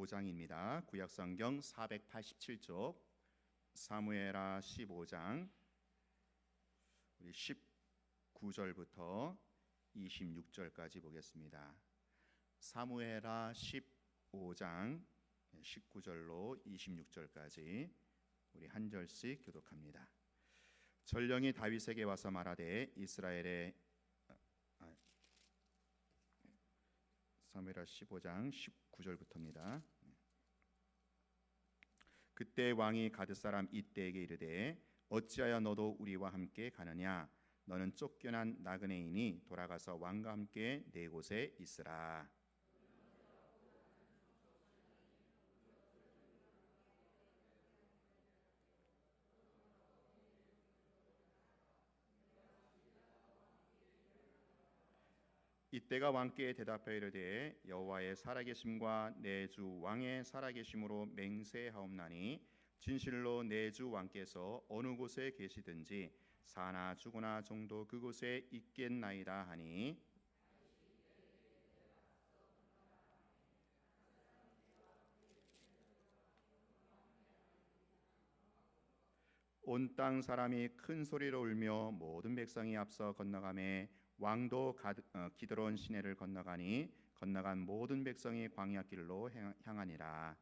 15장입니다. 구약성경 487쪽 사무엘하 15장 우리 19절부터 26절까지 보겠습니다. 사무엘하 15장 19절로 26절까지 우리 한 절씩 교독합니다. 전령이 다윗에게 와서 말하되 이스라엘의 사무엘하 15장 19절부터입니다. 그때 왕이 가드 사람 이때에게 이르되 어찌하여 너도 우리와 함께 가느냐? 너는 쫓겨난 나그네이니 돌아가서 왕과 함께 네 곳에 있으라. 이때가 왕께 대답하여 이르되 여호와의 살아계심과 내 주 왕의 살아계심으로 맹세하옵나니 진실로 내 주 왕께서 어느 곳에 계시든지 사나 죽으나 정도 그곳에 있겠나이다 하니 온 땅 사람이 큰 소리로 울며 모든 백성이 앞서 건너가매 왕도 기드론 시내를 건너가니 건너간 모든 백성이 광야 길로 향하니라.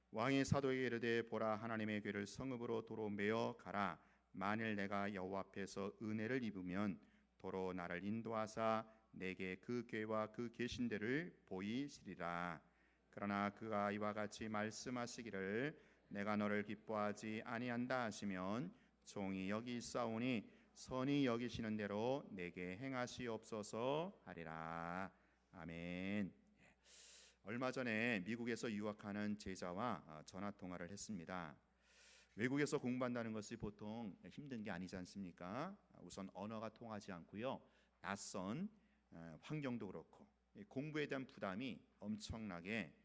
왕이 사도에게 이르되 보라 하나님의 궤를 성읍으로 도로 메어 가라. 만일 내가 여호와 앞에서 은혜를 입으면 도로 나를 인도하사 내게 그 궤와 그 계신 데를 보이시리라. 그러나 그가 이와 같이 말씀하시기를 내가 너를 기뻐하지 아니한다 하시면 종이 여기 있사오니 선히 여기시는 대로 내게 행하시옵소서 하리라. 아멘. 얼마 전에 미국에서 유학하는 제자와 전화 통화를 했습니다. 외국에서 공부한다는 것이 보통 힘든 게 아니지 않습니까? 우선 언어가 통하지 않고요, 낯선 환경도 그렇고 공부에 대한 부담이 엄청나게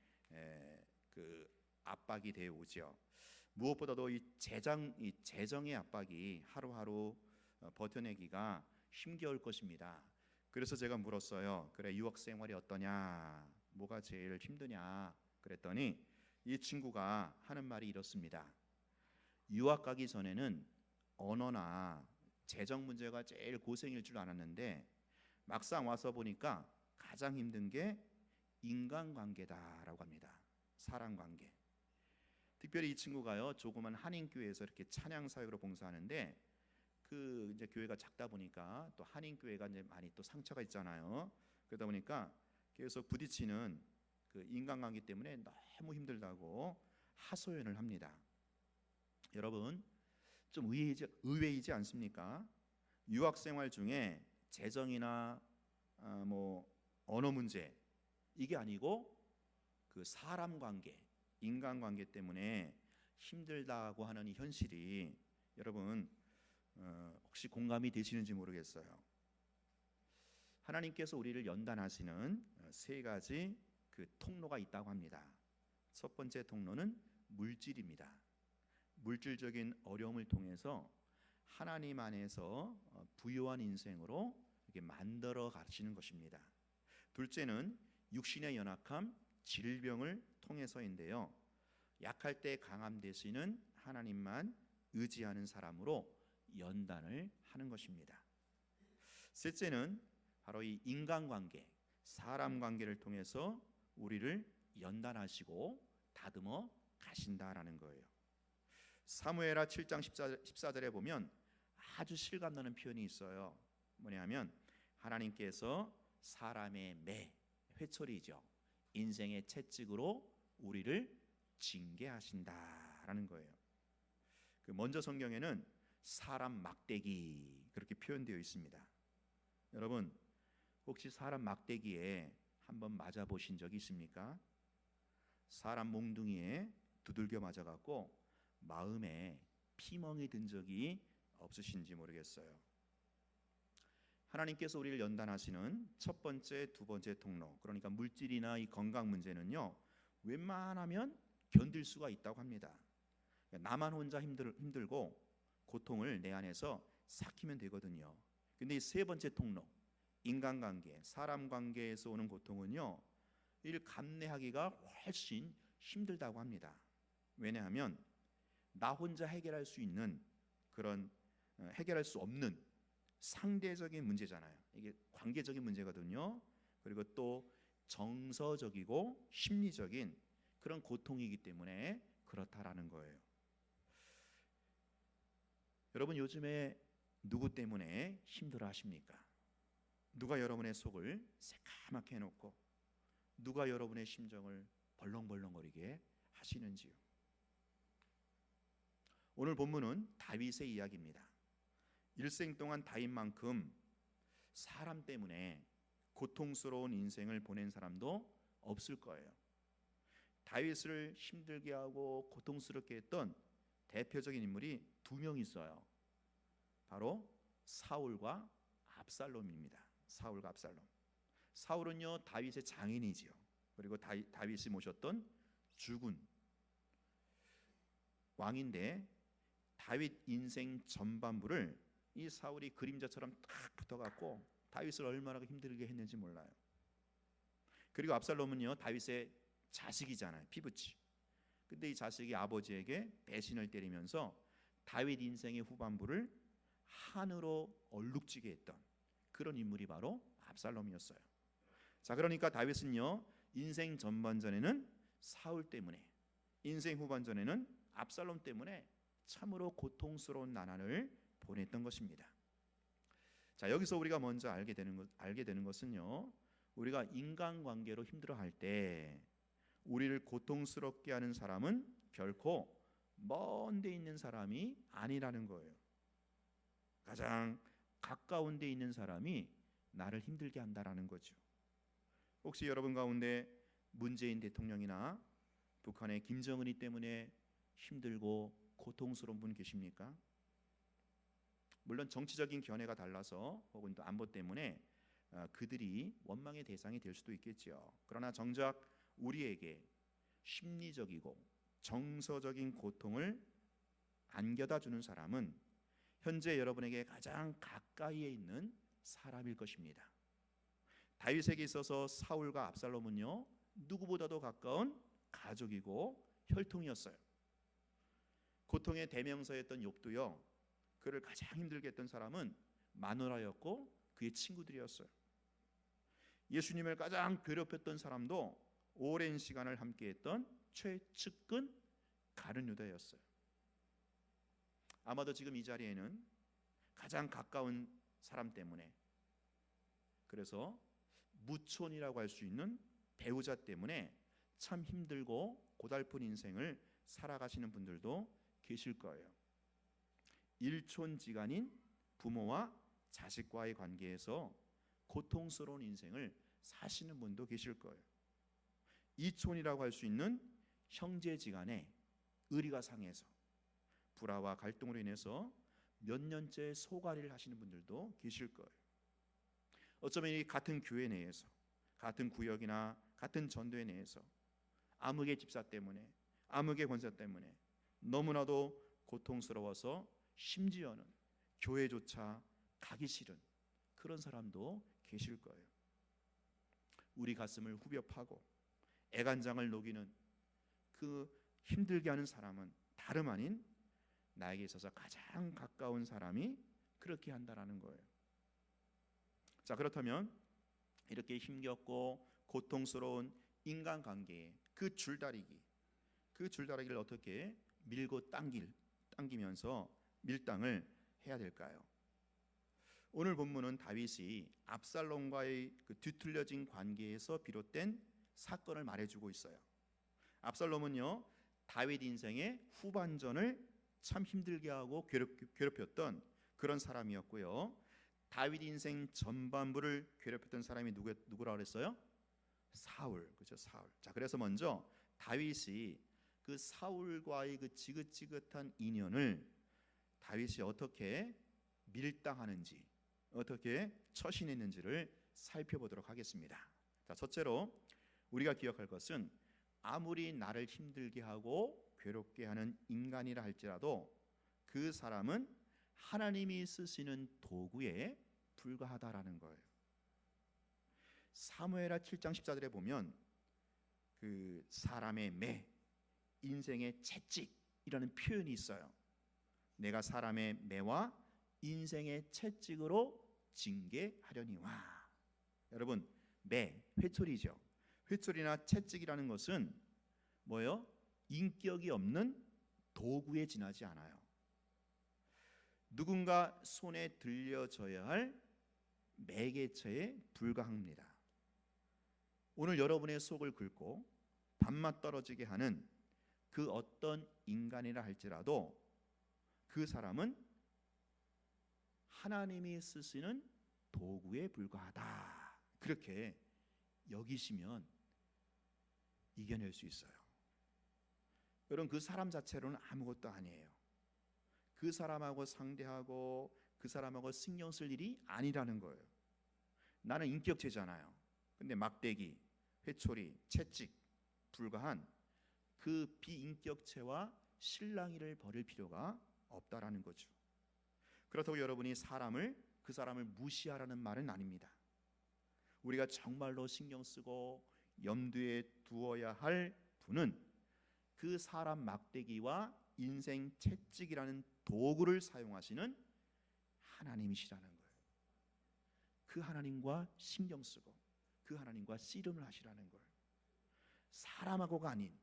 압박이 되어 오죠. 무엇보다도 이 재정의 압박이 하루하루 버텨내기가 힘겨울 것입니다. 그래서 제가 물었어요. 그래, 유학 생활이 어떠냐? 뭐가 제일 힘드냐? 그랬더니 이 친구가 하는 말이 이렇습니다. 유학 가기 전에는 언어나 재정 문제가 제일 고생일 줄 알았는데 막상 와서 보니까 가장 힘든 게 인간관계다라고 합니다. 사람관계. 특별히 이 친구가요, 조그만 한인교회에서 이렇게 찬양 사역으로 봉사하는데 그 이제 교회가 작다 보니까 또 한인교회가 이제 많이 또 상처가 있잖아요. 그러다 보니까 계속 부딪히는 그 인간관계 때문에 너무 힘들다고 하소연을 합니다. 여러분, 좀 의외이지 않습니까? 유학 생활 중에 재정이나 언어 문제 이게 아니고 그 사람 관계, 인간 관계 때문에 힘들다고 하는 이 현실이 여러분 혹시 공감이 되시는지 모르겠어요. 하나님께서 우리를 연단하시는 세 가지 그 통로가 있다고 합니다. 첫 번째 통로는 물질입니다. 물질적인 어려움을 통해서 하나님 안에서 부유한 인생으로 이렇게 만들어 가시는 것입니다. 둘째는 육신의 연약함, 질병을 통해서인데요. 약할 때 강함 되시는 하나님만 의지하는 사람으로 연단을 하는 것입니다. 셋째는 바로 이 인간관계, 사람 관계를 통해서 우리를 연단하시고 다듬어 가신다라는 거예요. 사무엘하 7장 14절에 보면 아주 실감나는 표현이 있어요. 뭐냐면 하나님께서 사람의 회초리죠, 인생의 채찍으로 우리를 징계하신다라는 거예요. 먼저 성경에는 사람 막대기 그렇게 표현되어 있습니다. 여러분, 혹시 사람 막대기에 한번 맞아보신 적이 있습니까? 사람 몽둥이에 두들겨 맞아갖고 마음에 피멍이 든 적이 없으신지 모르겠어요. 하나님께서 우리를 연단하시는 첫 번째, 두 번째 통로, 그러니까 물질이나 이 건강 문제는요, 웬만하면 견딜 수가 있다고 합니다. 나만 혼자 힘들고 고통을 내 안에서 삭히면 되거든요. 근데 이 세 번째 통로, 인간관계, 사람 관계에서 오는 고통은요, 이를 감내하기가 훨씬 힘들다고 합니다. 왜냐하면 나 혼자 해결할 수 있는 그런 해결할 수 없는 상대적인 문제잖아요. 이게 관계적인 문제거든요. 그리고 또 정서적이고 심리적인 그런 고통이기 때문에 그렇다라는 거예요. 여러분 요즘에 누구 때문에 힘들어 하십니까? 누가 여러분의 속을 새까맣게 해놓고 누가 여러분의 심정을 벌렁벌렁거리게 하시는지요? 오늘 본문은 다윗의 이야기입니다. 일생 동안 다윗만큼 사람 때문에 고통스러운 인생을 보낸 사람도 없을 거예요. 다윗을 힘들게 하고 고통스럽게 했던 대표적인 인물이 두 명 있어요. 바로 사울과 압살롬입니다. 사울과 압살롬. 사울은요 다윗의 장인이지요. 그리고 다윗이 모셨던 주군 왕인데 다윗 인생 전반부를 이 사울이 그림자처럼 딱 붙어갖고 다윗을 얼마나 힘들게 했는지 몰라요. 그리고 압살롬은요 다윗의 자식이잖아요. 피부치. 근데 이 자식이 아버지에게 배신을 때리면서 다윗 인생의 후반부를 한으로 얼룩지게 했던 그런 인물이 바로 압살롬이었어요. 자, 그러니까 다윗은요 인생 전반전에는 사울 때문에, 인생 후반전에는 압살롬 때문에 참으로 고통스러운 나날을 보냈던 것입니다. 자, 여기서 우리가 먼저 알게 되는 것은요, 우리가 인간관계로 힘들어할 때 우리를 고통스럽게 하는 사람은 결코 먼 데 있는 사람이 아니라는 거예요. 가장 가까운 데 있는 사람이 나를 힘들게 한다라는 거죠. 혹시 여러분 가운데 문재인 대통령이나 북한의 김정은이 때문에 힘들고 고통스러운 분 계십니까? 물론 정치적인 견해가 달라서 혹은 또 안보 때문에 그들이 원망의 대상이 될 수도 있겠죠. 그러나 정작 우리에게 심리적이고 정서적인 고통을 안겨다 주는 사람은 현재 여러분에게 가장 가까이에 있는 사람일 것입니다. 다윗에게 있어서 사울과 압살롬은요 누구보다도 가까운 가족이고 혈통이었어요. 고통의 대명사였던 욥도요 그를 가장 힘들게 했던 사람은 마누라였고 그의 친구들이었어요. 예수님을 가장 괴롭혔던 사람도 오랜 시간을 함께했던 최측근 가룟 유다였어요. 아마도 지금 이 자리에는 가장 가까운 사람 때문에, 그래서 무촌이라고 할 수 있는 배우자 때문에 참 힘들고 고달픈 인생을 살아가시는 분들도 계실 거예요. 일촌지간인 부모와 자식과의 관계에서 고통스러운 인생을 사시는 분도 계실 거예요. 이촌이라고 할 수 있는 형제지간에 의리가 상해서 불화와 갈등으로 인해서 몇 년째 소가리를 하시는 분들도 계실 거예요. 어쩌면 이 같은 교회 내에서, 같은 구역이나 같은 전도회 내에서 암흑의 집사 때문에, 암흑의 권세 때문에 너무나도 고통스러워서 심지어는 교회조차 가기 싫은 그런 사람도 계실 거예요. 우리 가슴을 후벼 파고 애간장을 녹이는 그 힘들게 하는 사람은 다름 아닌 나에게 있어서 가장 가까운 사람이 그렇게 한다라는 거예요. 자, 그렇다면 이렇게 힘겹고 고통스러운 인간관계의 그 줄다리기를 어떻게 밀고 당기면서 밀당을 해야 될까요? 오늘 본문은 다윗이 압살롬과의 그 뒤틀려진 관계에서 비롯된 사건을 말해주고 있어요. 압살롬은요 다윗 인생의 후반전을 참 힘들게 하고 괴롭혔던 그런 사람이었고요. 다윗 인생 전반부를 괴롭혔던 사람이 누구라 그랬어요? 사울, 그렇죠? 사울. 자, 그래서 먼저 다윗이 그 사울과의 그 지긋지긋한 인연을 다윗이 어떻게 밀당하는지, 어떻게 처신했는지를 살펴보도록 하겠습니다. 자, 첫째로 우리가 기억할 것은 아무리 나를 힘들게 하고 괴롭게 하는 인간이라 할지라도 그 사람은 하나님이 쓰시는 도구에 불과하다라는 거예요. 사무엘하 7장 14절에 보면 그 사람의 매, 인생의 채찍이라는 표현이 있어요. 내가 사람의 매와 인생의 채찍으로 징계하려니와. 여러분, 매, 회초리죠. 회초리나 채찍이라는 것은 뭐예요? 인격이 없는 도구에 지나지 않아요. 누군가 손에 들려져야 할 매개체에 불과합니다. 오늘 여러분의 속을 긁고 밥맛 떨어지게 하는 그 어떤 인간이라 할지라도 그 사람은 하나님이 쓰시는 도구에 불과하다. 그렇게 여기시면 이겨낼 수 있어요. 여러분, 그 사람 자체로는 아무것도 아니에요. 그 사람하고 상대하고 그 사람하고 신경 쓸 일이 아니라는 거예요. 나는 인격체잖아요. 근데 막대기, 회초리, 채찍 불과한 그 비인격체와 실랑이를 벌일 필요가 없다라는 거죠. 그렇다고 여러분이 그 사람을 무시하라는 말은 아닙니다. 우리가 정말로 신경 쓰고 염두에 두어야 할 분은 그 사람 막대기와 인생 채찍이라는 도구를 사용하시는 하나님이시라는 거예요. 그 하나님과 신경 쓰고 그 하나님과 씨름을 하시라는 거예요. 사람하고가 아닌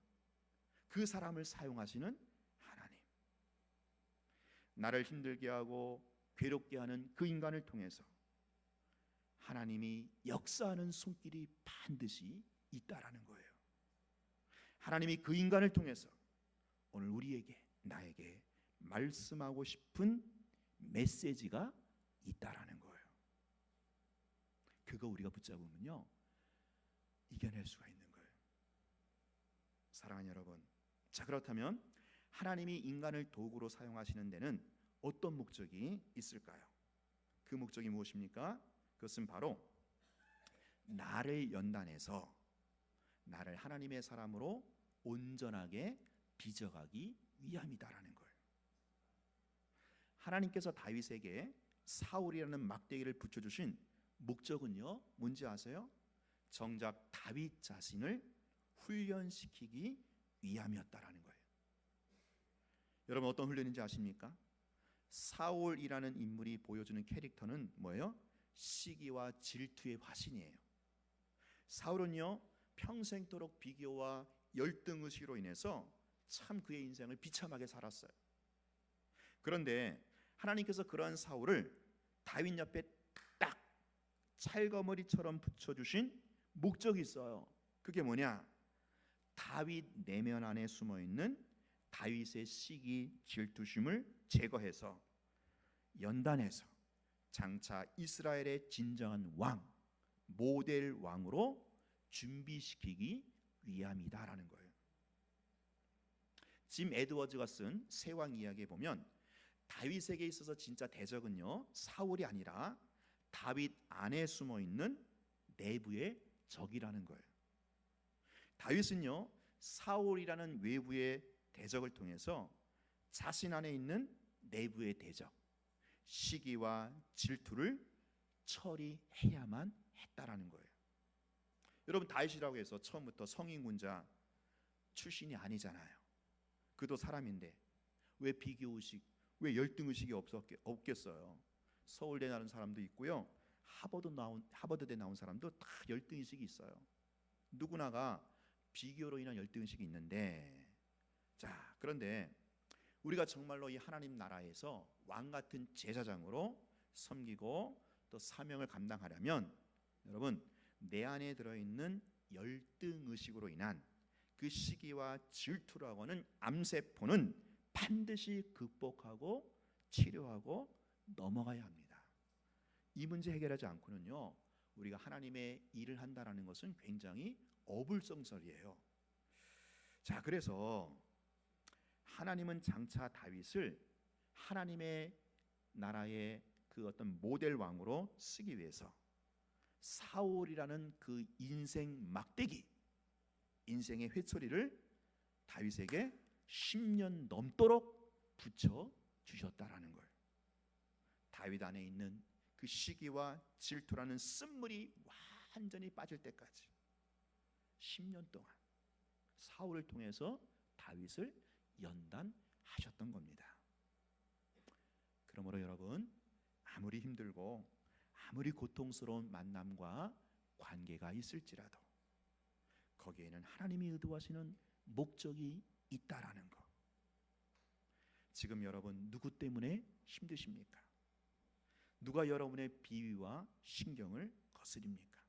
그 사람을 사용하시는 하나님. 나를 힘들게 하고 괴롭게 하는 그 인간을 통해서 하나님이 역사하는 손길이 반드시 있다라는 거예요. 하나님이 그 인간을 통해서 오늘 우리에게, 나에게 말씀하고 싶은 메시지가 있다라는 거예요. 그거 우리가 붙잡으면요 이겨낼 수가 있는 거예요. 사랑하는 여러분, 자, 그렇다면 하나님이 인간을 도구로 사용하시는 데는 어떤 목적이 있을까요? 그 목적이 무엇입니까? 그것은 바로 나를 연단해서 나를 하나님의 사람으로 온전하게 빚어가기 위함이다라는 거예요. 하나님께서 다윗에게 사울이라는 막대기를 붙여주신 목적은요 뭔지 아세요? 정작 다윗 자신을 훈련시키기 위함이었다라는 거예요. 여러분, 어떤 훈련인지 아십니까? 사울이라는 인물이 보여주는 캐릭터는 뭐예요? 시기와 질투의 화신이에요. 사울은요 평생토록 비교와 열등의식으로 인해서 참 그의 인생을 비참하게 살았어요. 그런데 하나님께서 그러한 사울을 다윗 옆에 딱 찰거머리처럼 붙여주신 목적이 있어요. 그게 뭐냐? 다윗 내면 안에 숨어있는 다윗의 시기 질투심을 제거해서 연단해서 장차 이스라엘의 진정한 왕, 모델 왕으로 준비시키기 위함이다라는 거예요. 짐 에드워즈가 쓴 세왕 이야기에 보면 다윗에게 있어서 진짜 대적은요 사울이 아니라 다윗 안에 숨어있는 내부의 적이라는 거예요. 다윗은요 사울이라는 외부의 대적을 통해서 자신 안에 있는 내부의 대적, 시기와 질투를 처리해야만 했다라는 거예요. 여러분, 다윗이라고 해서 처음부터 성인군자 출신이 아니잖아요. 그도 사람인데 왜 비교의식, 왜 열등의식이 없겠어요? 서울대 나온 사람도 있고요, 하버드대 나온 사람도 다 열등의식이 있어요. 누구나가 비교로 인한 열등의식이 있는데, 자, 그런데 우리가 정말로 이 하나님 나라에서 왕 같은 제사장으로 섬기고 또 사명을 감당하려면 여러분, 내 안에 들어있는 열등의식으로 인한 그 시기와 질투라고 하는 암세포는 반드시 극복하고 치료하고 넘어가야 합니다. 이 문제 해결하지 않고는요 우리가 하나님의 일을 한다는 것은 굉장히 어불성설이에요. 자, 그래서 하나님은 장차 다윗을 하나님의 나라의 그 어떤 모델 왕으로 쓰기 위해서 사울이라는 그 인생 막대기, 인생의 회초리를 다윗에게 10년 넘도록 붙여 주셨다라는 걸. 다윗 안에 있는 그 시기와 질투라는 쓴물이 완전히 빠질 때까지 10년 동안 사울을 통해서 다윗을 연단하셨던 겁니다. 그러므로 여러분, 아무리 힘들고 아무리 고통스러운 만남과 관계가 있을지라도 거기에는 하나님이 의도하시는 목적이 있다라는 것. 지금 여러분 누구 때문에 힘드십니까? 누가 여러분의 비위와 신경을 거스립니까?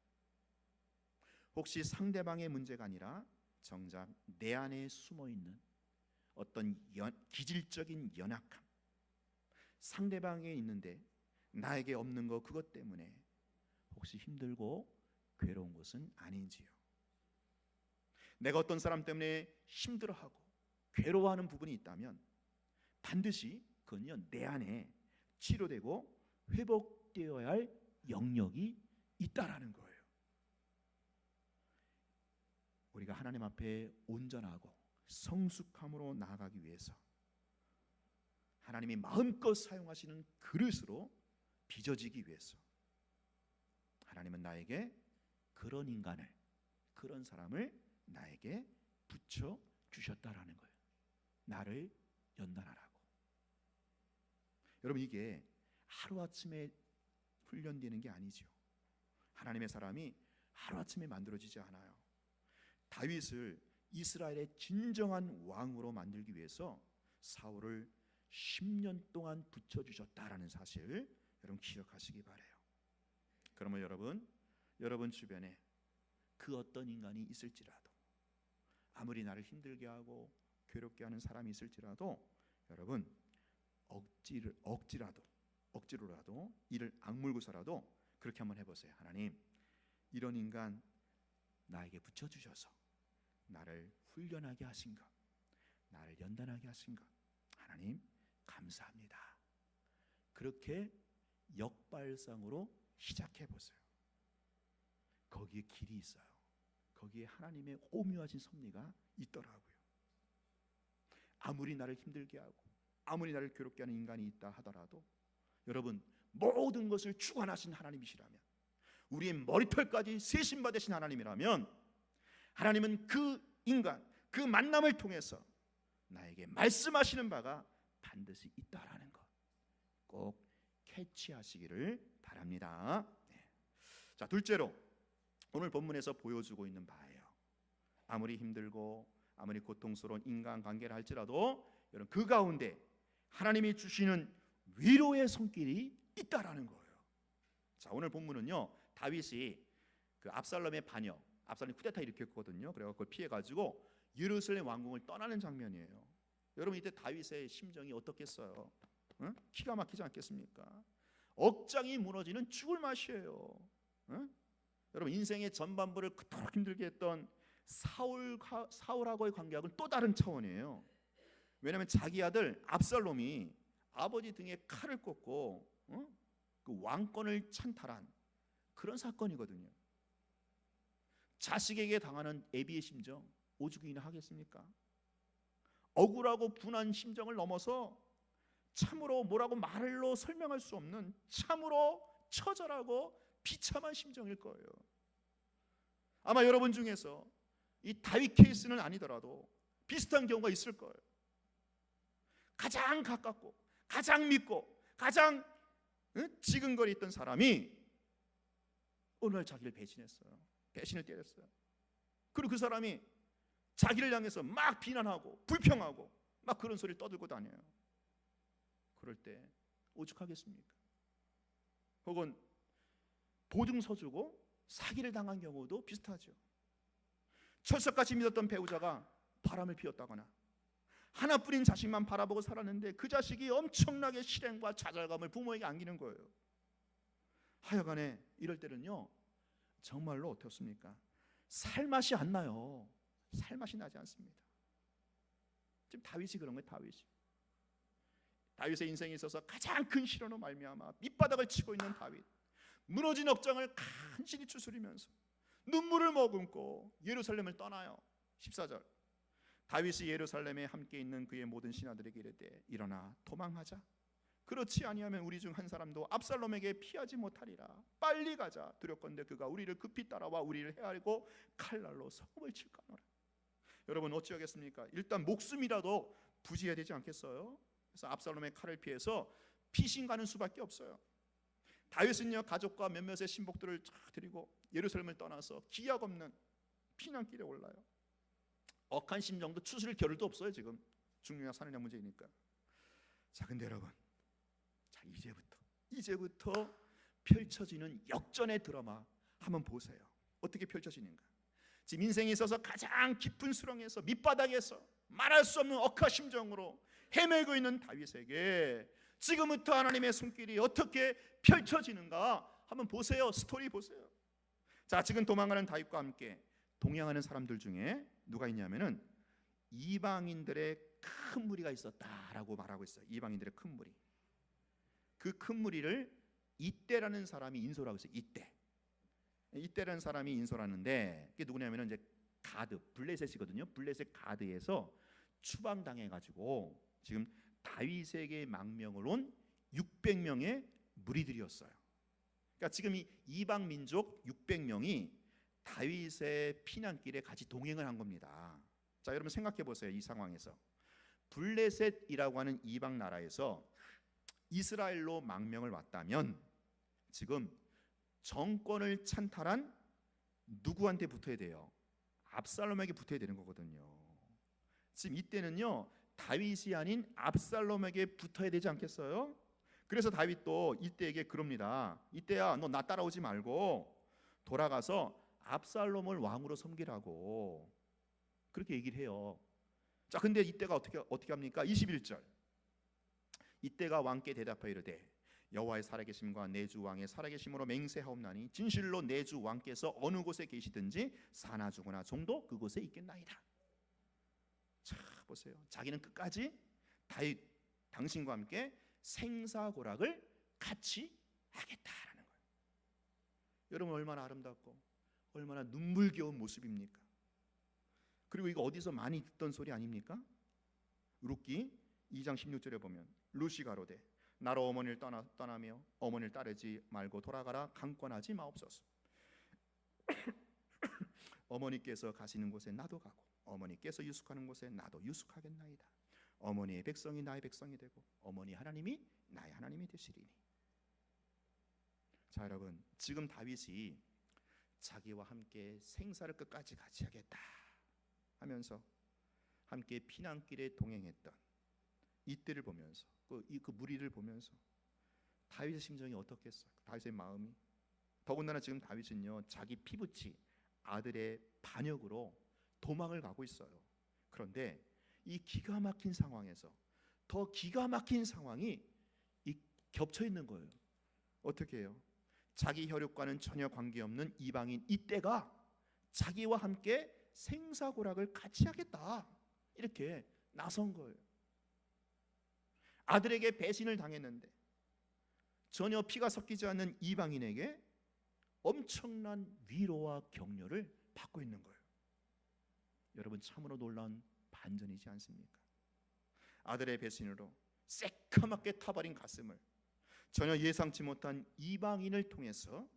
혹시 상대방의 문제가 아니라 정작 내 안에 숨어있는 어떤 기질적인 연약함, 상대방에 있는데 나에게 없는 거, 그것 때문에 혹시 힘들고 괴로운 것은 아닌지요? 내가 어떤 사람 때문에 힘들어하고 괴로워하는 부분이 있다면 반드시 그건요 내 안에 치료되고 회복되어야 할 영역이 있다라는 거예요. 우리가 하나님 앞에 온전하고 성숙함으로 나아가기 위해서 하나님이 마음껏 사용하시는 그릇으로 빚어지기 위해서 하나님은 나에게 그런 인간을, 그런 사람을 나에게 붙여 주셨다라는 거예요. 나를 연단하라고. 여러분, 이게 하루아침에 훈련되는 게 아니죠. 하나님의 사람이 하루아침에 만들어지지 않아요. 다윗을 이스라엘의 진정한 왕으로 만들기 위해서 사울을 10년 동안 붙여주셨다라는 사실 여러분 기억하시기 바라요. 그러면 여러분 주변에 그 어떤 인간이 있을지라도, 아무리 나를 힘들게 하고 괴롭게 하는 사람이 있을지라도 여러분 억지로라도 이를 악물고서라도 그렇게 한번 해보세요. 하나님, 이런 인간 나에게 붙여주셔서 나를 훈련하게 하신 것, 나를 연단하게 하신 것 하나님 감사합니다. 그렇게 역발상으로 시작해보세요. 거기에 길이 있어요. 거기에 하나님의 오묘하신 섭리가 있더라고요. 아무리 나를 힘들게 하고 아무리 나를 괴롭게 하는 인간이 있다 하더라도 여러분, 모든 것을 주관하신 하나님이시라면, 우리의 머리털까지 세신받으신 하나님이라면, 하나님은 그 인간, 그 만남을 통해서 나에게 말씀하시는 바가 반드시 있다라는 것 꼭 캐치하시기를 바랍니다. 네. 자, 둘째로 오늘 본문에서 보여주고 있는 바예요. 아무리 힘들고 아무리 고통스러운 인간관계를 할지라도 여러분 그 가운데 하나님이 주시는 위로의 손길이 있다라는 거예요. 자, 오늘 본문은요 다윗이 그 압살롬의 반역, 압살롬이 쿠데타 일으켰거든요. 그래서 그걸 피해가지고 예루살렘 왕궁을 떠나는 장면이에요. 여러분 이때 다윗의 심정이 어떻겠어요? 응? 기가 막히지 않겠습니까? 억장이 무너지는 죽을 맛이에요. 응? 여러분 인생의 전반부를 그토록 힘들게 했던 사울하고의 관계하고는 또 다른 차원이에요. 왜냐하면 자기 아들 압살롬이 아버지 등에 칼을 꽂고 그 왕권을 찬탈한 그런 사건이거든요. 자식에게 당하는 애비의 심정 오죽이나 하겠습니까? 억울하고 분한 심정을 넘어서 참으로 뭐라고 말로 설명할 수 없는 참으로 처절하고 비참한 심정일 거예요. 아마 여러분 중에서 이 다윗 케이스는 아니더라도 비슷한 경우가 있을 거예요. 가장 가깝고 가장 믿고 가장 지근거리던 사람이 어느 날 자기를 배신했어요. 배신을 때렸어요. 그리고 그 사람이 자기를 향해서 막 비난하고 불평하고 막 그런 소리를 떠들고 다녀요. 그럴 때 오죽하겠습니까? 혹은 보증서 주고 사기를 당한 경우도 비슷하죠. 철석같이 믿었던 배우자가 바람을 피웠다거나 하나뿐인 자식만 바라보고 살았는데 그 자식이 엄청나게 실행과 좌절감을 부모에게 안기는 거예요. 하여간에 이럴 때는요 정말로 어떻습니까? 살맛이 안 나요. 살맛이 나지 않습니다. 지금 다윗이 그런 거예요. 다윗의 인생에 있어서 가장 큰 시련으로 말미암아 밑바닥을 치고 있는 다윗, 무너진 억장을 간신히 추스리면서 눈물을 머금고 예루살렘을 떠나요. 14절 다윗이 예루살렘에 함께 있는 그의 모든 신하들에게 이르되 일어나 도망하자. 그렇지 아니하면 우리 중 한 사람도 압살롬에게 피하지 못하리라. 빨리 가자. 두렵건대 그가 우리를 급히 따라와 우리를 해하려고 칼날로 성읍을 칠까노라. 여러분 어찌하겠습니까? 일단 목숨이라도 부지해야 되지 않겠어요? 그래서 압살롬의 칼을 피해서 피신 가는 수밖에 없어요. 다윗은요 가족과 몇몇의 신복들을 쫙 데리고 예루살렘을 떠나서 기약 없는 피난길에 올라요. 억한 심정도 추스릴 겨를도 없어요. 지금 죽느냐 사느냐 문제이니까. 자, 근데 여러분, 자 이제부터 펼쳐지는 역전의 드라마 한번 보세요. 어떻게 펼쳐지는가? 지금 인생에 있어서 가장 깊은 수렁에서 밑바닥에서 말할 수 없는 억하 심정으로 헤매고 있는 다윗에게 지금부터 하나님의 손길이 어떻게 펼쳐지는가 한번 보세요. 스토리 보세요. 자, 지금 도망가는 다윗과 함께 동행하는 사람들 중에 누가 있냐면은 이방인들의 큰 무리가 있었다라고 말하고 있어요. 이방인들의 큰 무리. 그 큰 무리를 이때라는 사람이 인솔하고 있어요. 이때라는 사람이 인솔하는데 그게 누구냐면은 이제 가드, 블레셋이거든요. 블레셋 가드에서 추방당해 가지고 지금 다윗에게 망명을 온 600명의 무리들이었어요. 그러니까 지금 이 이방 민족 600명이 다윗의 피난길에 같이 동행을 한 겁니다. 자, 여러분 생각해 보세요. 이 상황에서 블레셋이라고 하는 이방 나라에서 이스라엘로 망명을 왔다면 지금 정권을 찬탈한 누구한테 붙어야 돼요? 압살롬에게 붙어야 되는 거거든요. 지금 이때는요 다윗이 아닌 압살롬에게 붙어야 되지 않겠어요? 그래서 다윗도 이때에게 그럽니다. 이때야 너 나 따라오지 말고 돌아가서 압살롬을 왕으로 섬기라고 그렇게 얘기를 해요. 자, 근데 이때가 어떻게 합니까? 21절. 이때가 왕께 대답하여 이르되 여호와의 살아계심과 내 주 왕의 살아계심으로 맹세하옵나니 진실로 내 주 왕께서 어느 곳에 계시든지 사나 죽으나 종도 그곳에 있겠나이다. 자, 보세요. 자기는 끝까지 다윗 당신과 함께 생사고락을 같이 하겠다라는 거예요. 여러분 얼마나 아름답고 얼마나 눈물겨운 모습입니까? 그리고 이거 어디서 많이 듣던 소리 아닙니까? 룻기 2장 16절에 보면 룻이 가로되 나로 어머니를 떠나며 어머니를 따르지 말고 돌아가라 강권하지 마옵소서. 어머니께서 가시는 곳에 나도 가고 어머니께서 유숙하는 곳에 나도 유숙하겠나이다. 어머니의 백성이 나의 백성이 되고 어머니 하나님이 나의 하나님이 되시리니. 자, 여러분 지금 다윗이 자기와 함께 생사를 끝까지 같이 하겠다 하면서 함께 피난길에 동행했던 이때를 보면서 그 무리를 보면서 다윗의 심정이 어떻겠어요? 다윗의 마음이. 더군다나 지금 다윗은요 자기 피부치 아들의 반역으로 도망을 가고 있어요. 그런데 이 기가 막힌 상황에서 더 기가 막힌 상황이 겹쳐 있는 거예요. 어떻게 해요? 자기 혈육과는 전혀 관계없는 이방인 이때가 자기와 함께 생사고락을 같이 하겠다 이렇게 나선 거예요. 아들에게 배신을 당했는데 전혀 피가 섞이지 않는 이방인에게 엄청난 위로와 격려를 받고 있는 거예요. 여러분 참으로 놀라운 반전이지 않습니까? 아들의 배신으로 새까맣게 타버린 가슴을 전혀 예상치 못한 이방인을 통해서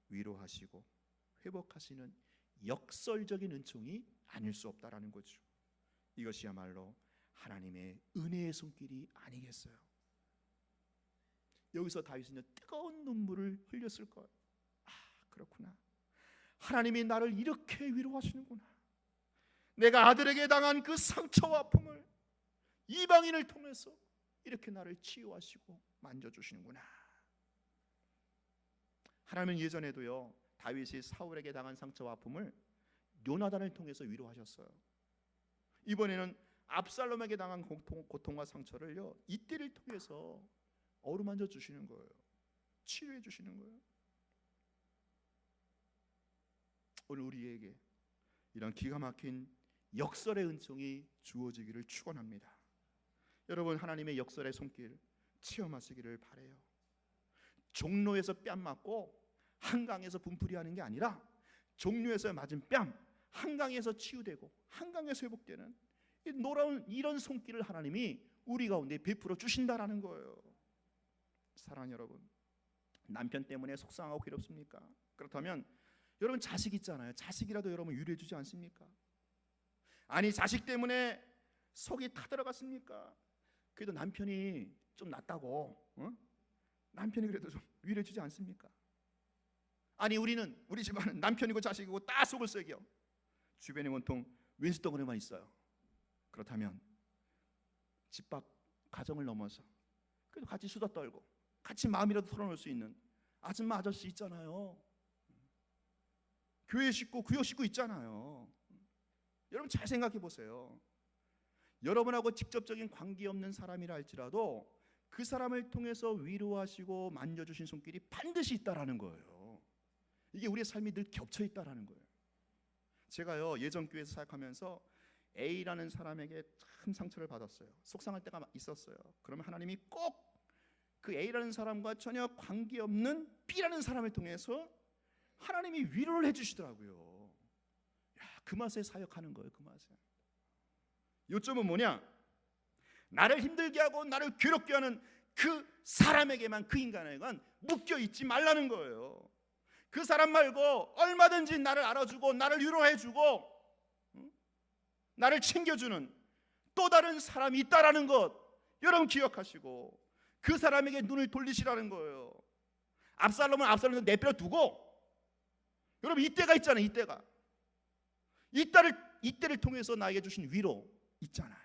위로하시고 회복하시는 역설적인 은총이 아닐 수 없다라는 거죠. 이것이야말로 하나님의 은혜의 손길이 아니겠어요? 여기서 다윗은 뜨거운 눈물을 흘렸을 거예요. 아, 그렇구나. 하나님이 나를 이렇게 위로하시는구나. 내가 아들에게 당한 그 상처와 아픔을 이방인을 통해서 이렇게 나를 치유하시고 만져주시는구나. 하나님은 예전에도요 다윗이 사울에게 당한 상처와 아픔을 요나단을 통해서 위로하셨어요. 이번에는 압살롬에게 당한 고통과 상처를요 이때를 통해서 어루만져 주시는 거예요. 치유해 주시는 거예요. 오늘 우리에게 이런 기가 막힌 역설의 은총이 주어지기를 축원합니다. 여러분 하나님의 역설의 손길 체험하시기를 바라요. 종로에서 뺨 맞고 한강에서 분풀이 하는 게 아니라 종로에서 맞은 뺨 한강에서 치유되고 한강에서 회복되는 이 놀라운 이런 손길을 하나님이 우리 가운데 베풀어 주신다라는 거예요. 사랑하는 여러분, 남편 때문에 속상하고 괴롭습니까? 그렇다면 여러분 자식 있잖아요. 자식이라도 여러분 위로해 주지 않습니까? 아니 자식 때문에 속이 타들어갔습니까? 그래도 남편이 좀 낫다고 남편이 그래도 좀 위로해 주지 않습니까? 아니 우리 집안은 남편이고 자식이고 다 속을 썩여. 주변에 온통 왼수덩어리만 있어요. 그렇다면 집 밖 가정을 넘어서 그래도 같이 수다 떨고 같이 마음이라도 털어놓을 수 있는 아줌마 아저씨 있잖아요. 교회 식구 구역 식구 있잖아요. 여러분 잘 생각해 보세요. 여러분하고 직접적인 관계 없는 사람이라 할지라도 그 사람을 통해서 위로하시고 만져주신 손길이 반드시 있다라는 거예요. 이게 우리의 삶이 늘 겹쳐 있다라는 거예요. 제가요 예전 교회에서 사역하면서 A라는 사람에게 참 상처를 받았어요. 속상할 때가 있었어요. 그러면 하나님이 꼭 그 A라는 사람과 전혀 관계없는 B라는 사람을 통해서 하나님이 위로를 해주시더라고요. 야, 그 맛에 사역하는 거예요. 그 맛에. 요점은 뭐냐? 나를 힘들게 하고 나를 괴롭게 하는 그 사람에게만, 그 인간에게만 묶여 있지 말라는 거예요. 그 사람 말고 얼마든지 나를 알아주고 나를 위로해주고 나를 챙겨주는 또 다른 사람이 있다라는 것 여러분 기억하시고 그 사람에게 눈을 돌리시라는 거예요. 압살롬은 압살롬을 내버려 두고 여러분 이때가 있잖아요. 이때를 통해서 나에게 주신 위로 있잖아요.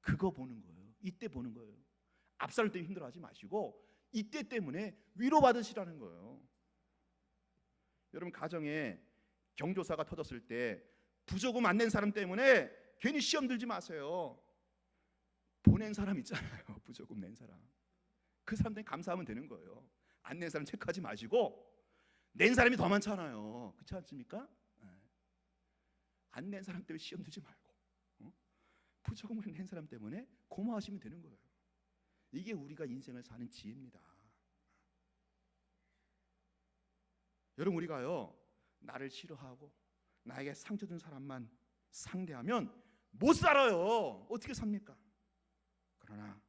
그거 보는 거예요. 이때 보는 거예요. 압살롬 때문에 힘들어하지 마시고 이때 때문에 위로받으시라는 거예요. 여러분 가정에 경조사가 터졌을 때 부조금 안 낸 사람 때문에 괜히 시험 들지 마세요. 보낸 사람 있잖아요. 부조금 낸 사람. 그 사람들이 감사하면 되는 거예요. 안 낸 사람 체크하지 마시고 낸 사람이 더 많잖아요. 그렇지 않습니까? 안 낸 사람 때문에 시험 들지 말고 부조금을 낸 사람 때문에 고마워하시면 되는 거예요. 이게 우리가 인생을 사는 지혜입니다. 여러분 우리가요 나를 싫어하고 나에게 상처 준 사람만 상대하면 못 살아요. 어떻게 삽니까? 그러나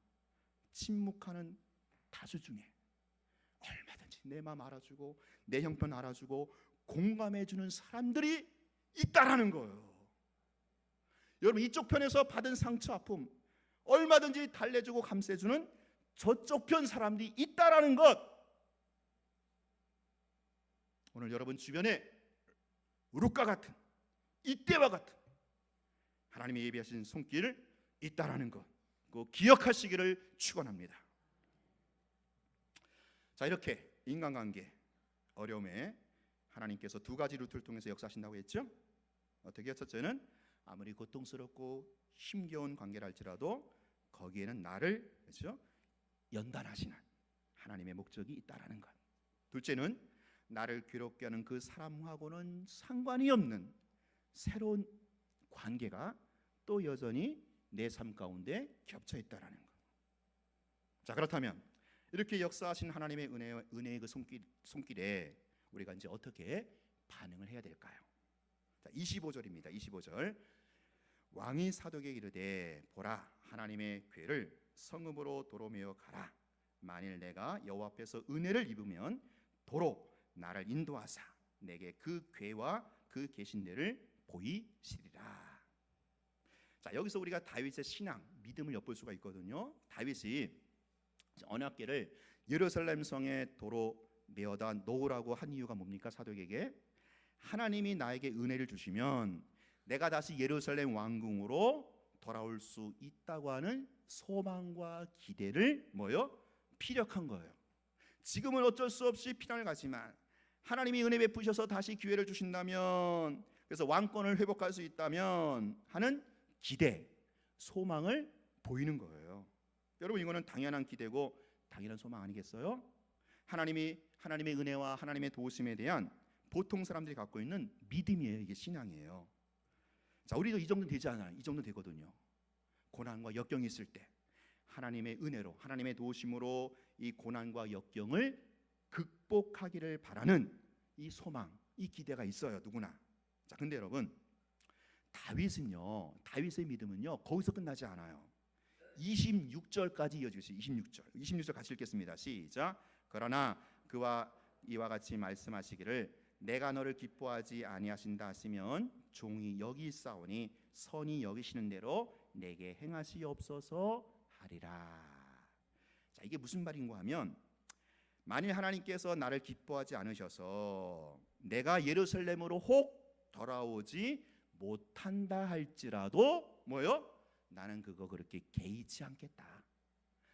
침묵하는 다수 중에 얼마든지 내 마음 알아주고 내 형편 알아주고 공감해주는 사람들이 있다라는 거예요. 여러분 이쪽 편에서 받은 상처 아픔 얼마든지 달래주고 감싸주는 저쪽 편 사람들이 있다라는 것 오늘 여러분 주변에 룻과 같은 이때와 같은 하나님이 예비하신 손길 있다라는 것 꼭 기억하시기를 축원합니다. 자 이렇게 인간관계 어려움에 하나님께서 두 가지 루트를 통해서 역사하신다고 했죠. 어떻게 첫째는 아무리 고통스럽고 힘겨운 관계라 할지라도 거기에는 나를 그렇죠? 연단하시는 하나님의 목적이 있다라는 것. 둘째는 나를 괴롭게 하는 그 사람하고는 상관이 없는 새로운 관계가 또 여전히 내 삶 가운데 겹쳐 있다라는 것. 자 그렇다면 이렇게 역사하신 하나님의 은혜의 그 손길에 우리가 이제 어떻게 반응을 해야 될까요? 자 25절입니다. 25절 왕이 사독에게 이르되 보라 하나님의 궤를 성읍으로 도로 메어 가라. 만일 내가 여호와 앞에서 은혜를 입으면 도로 나를 인도하사 내게 그 궤와 그 계신대를 보이시리라. 자 여기서 우리가 다윗의 신앙, 믿음을 엿볼 수가 있거든요. 다윗이 언약궤를 예루살렘 성에 도로 메어다 놓으라고 한 이유가 뭡니까? 사독에게 하나님이 나에게 은혜를 주시면 내가 다시 예루살렘 왕궁으로 돌아올 수 있다고 하는 소망과 기대를 피력한 거예요. 지금은 어쩔 수 없이 피난을 가지만 하나님이 은혜 베푸셔서 다시 기회를 주신다면 그래서 왕권을 회복할 수 있다면 하는 기대, 소망을 보이는 거예요. 여러분 이거는 당연한 기대고 당연한 소망 아니겠어요? 하나님의 은혜와 하나님의 도우심에 대한 보통 사람들이 갖고 있는 믿음이에요. 이게 신앙이에요. 자 우리도 이 정도 되지 않아요? 이 정도 되거든요. 고난과 역경이 있을 때 하나님의 은혜로 하나님의 도우심으로 이 고난과 역경을 극복하기를 바라는 이 소망, 이 기대가 있어요. 누구나. 자, 근데 여러분, 다윗의 믿음은요 거기서 끝나지 않아요. 26절까지 이어지고 있어요. 26절 같이 읽겠습니다. 시작. 그러나 그와 이와 같이 말씀하시기를 내가 너를 기뻐하지 아니하신다 하시면 종이 여기 있사오니 선히 여기시는 대로 내게 행하시옵소서 하리라. 자, 이게 무슨 말인가 하면, 만일 하나님께서 나를 기뻐하지 않으셔서 내가 예루살렘으로 혹 돌아오지 못한다 할지라도 뭐요? 나는 그거 그렇게 개의치 않겠다.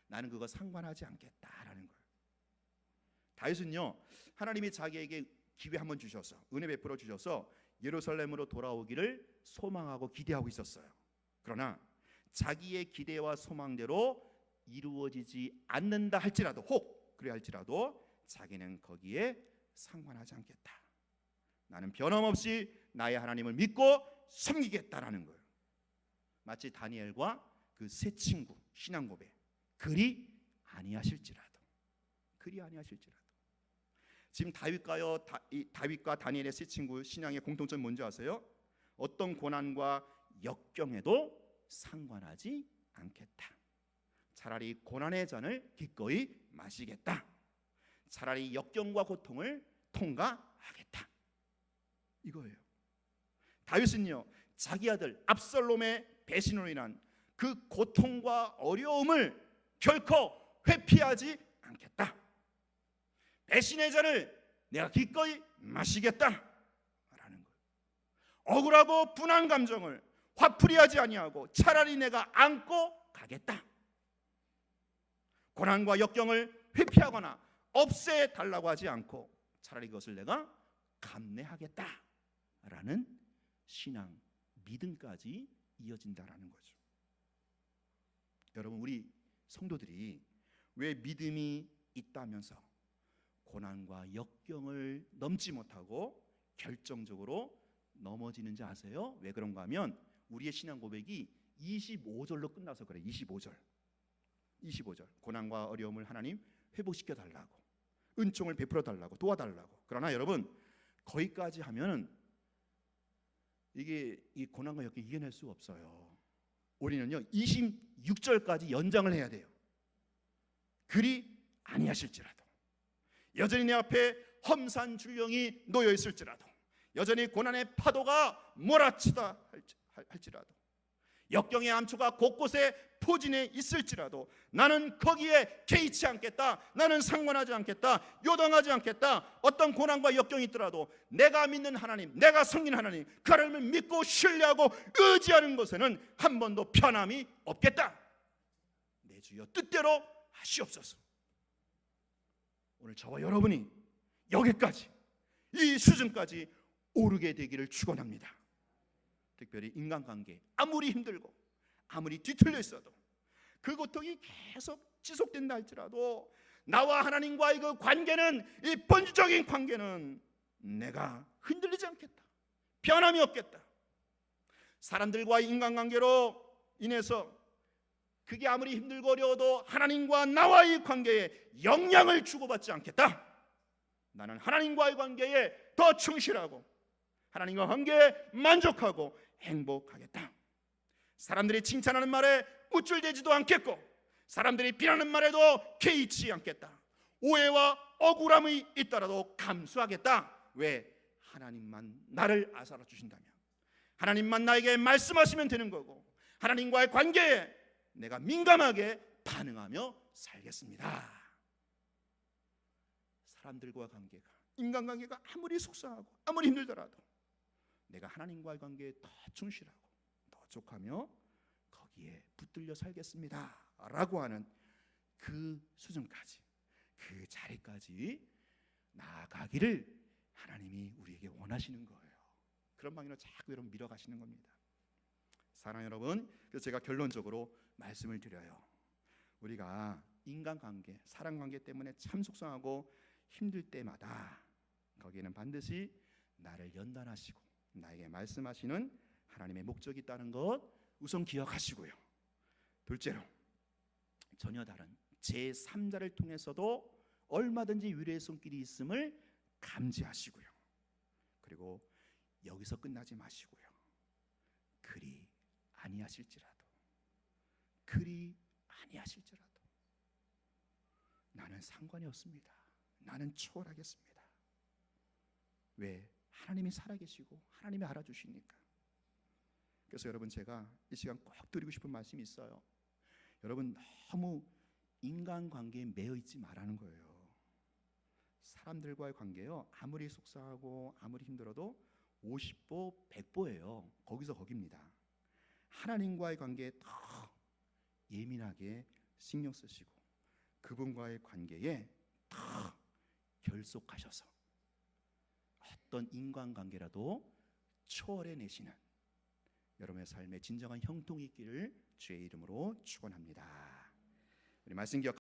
나는 그거 상관하지 않겠다라는 거예요. 다윗은요 하나님이 자기에게 기회 한번 주셔서, 은혜 베풀어 주셔서 예루살렘으로 돌아오기를 소망하고 기대하고 있었어요. 그러나 자기의 기대와 소망대로 이루어지지 않는다 할지라도, 혹 그래 할지라도 자기는 거기에 상관하지 않겠다. 나는 변함없이 나의 하나님을 믿고 섬기겠다라는 거예요. 마치 다니엘과 그 세 친구 신앙 고백, 그리 아니하실지라도. 지금 다윗과 다니엘의 세 친구 신앙의 공통점 뭔지 아세요? 어떤 고난과 역경에도 상관하지 않겠다. 차라리 고난의 잔을 기꺼이 마시겠다. 차라리 역경과 고통을 통과하겠다. 이거예요. 다윗은요 자기 아들 압살롬의 배신으로 인한 그 고통과 어려움을 결코 회피하지 않겠다. 배신의 잔을 내가 기꺼이 마시겠다라는 거예요. 억울하고 분한 감정을 화풀이하지 아니하고 차라리 내가 안고 가겠다. 고난과 역경을 회피하거나 없애달라고 하지 않고 차라리 그것을 내가 감내하겠다라는 신앙, 믿음까지 이어진다라는 거죠. 여러분, 우리 성도들이 왜 믿음이 있다면서 고난과 역경을 넘지 못하고 결정적으로 넘어지는지 아세요? 왜 그런가 하면 우리의 신앙 고백이 25절로 끝나서 그래. 25절 고난과 어려움을 하나님 회복시켜 달라고, 은총을 베풀어 달라고, 도와달라고. 그러나 여러분, 거기까지 하면은 이게 이 고난과 역경 이겨낼 수가 없어요. 우리는요 26절까지 연장을 해야 돼요. 그리 아니하실지라도, 여전히 내 앞에 험산 줄령이 놓여 있을지라도, 여전히 고난의 파도가 몰아치다 할지라도, 역경의 암초가 곳곳에 포진해 있을지라도 나는 거기에 개의치 않겠다. 나는 상관하지 않겠다. 요동하지 않겠다. 어떤 고난과 역경이 있더라도 내가 믿는 하나님, 내가 섬기는 하나님, 그 하나님을 믿고 신뢰하고 의지하는 것에는 한 번도 편함이 없겠다. 내 주여 뜻대로 하시옵소서. 오늘 저와 여러분이 여기까지, 이 수준까지 오르게 되기를 축원합니다. 특별히 인간관계 아무리 힘들고 아무리 뒤틀려 있어도 그 고통이 계속 지속된다 할지라도 나와 하나님과의 그 관계는, 이 본질적인 관계는 내가 흔들리지 않겠다. 변함이 없겠다. 사람들과의 인간관계로 인해서 그게 아무리 힘들고 어려워도 하나님과 나와의 관계에 영향을 주고받지 않겠다. 나는 하나님과의 관계에 더 충실하고 하나님과 관계에 만족하고 행복하겠다. 사람들이 칭찬하는 말에 우쭐대지도 않겠고 사람들이 비난하는 말에도 개의치 않겠다. 오해와 억울함이 있더라도 감수하겠다. 왜? 하나님만 나를 아사라 주신다면, 하나님만 나에게 말씀하시면 되는 거고, 하나님과의 관계에 내가 민감하게 반응하며 살겠습니다. 사람들과 관계가, 인간관계가 아무리 속상하고 아무리 힘들더라도 내가 하나님과의 관계에 더 충실하고 더 족하며 거기에 붙들려 살겠습니다 라고 하는 그 수준까지, 그 자리까지 나아가기를 하나님이 우리에게 원하시는 거예요. 그런 방향으로 자꾸 여러분 밀어가시는 겁니다. 사랑하는 여러분, 그래서 제가 결론적으로 말씀을 드려요. 우리가 인간관계, 사랑관계 때문에 참 속상하고 힘들 때마다 거기에는 반드시 나를 연단하시고 나에게 말씀하시는 하나님의 목적이 있다는 것 우선 기억하시고요. 둘째로, 전혀 다른 제3자를 통해서도 얼마든지 위로의 손길이 있음을 감지하시고요. 그리고 여기서 끝나지 마시고요. 그리 아니하실지라도 나는 상관이 없습니다. 나는 초월하겠습니다. 왜? 하나님이 살아계시고 하나님이 알아주시니까. 그래서 여러분, 제가 이 시간 꼭 드리고 싶은 말씀이 있어요. 여러분, 너무 인간관계에 매여 있지 말라는 거예요. 사람들과의 관계요, 아무리 속상하고 아무리 힘들어도 50보 100보예요. 거기서 거깁니다. 하나님과의 관계에 더 예민하게 신경 쓰시고 그분과의 관계에 더 결속하셔서 어떤 인간관계라도 초월해내시는 여러분의 삶에 진정한 형통이 있기를 주의 이름으로 축원합니다. 우리 말씀 기억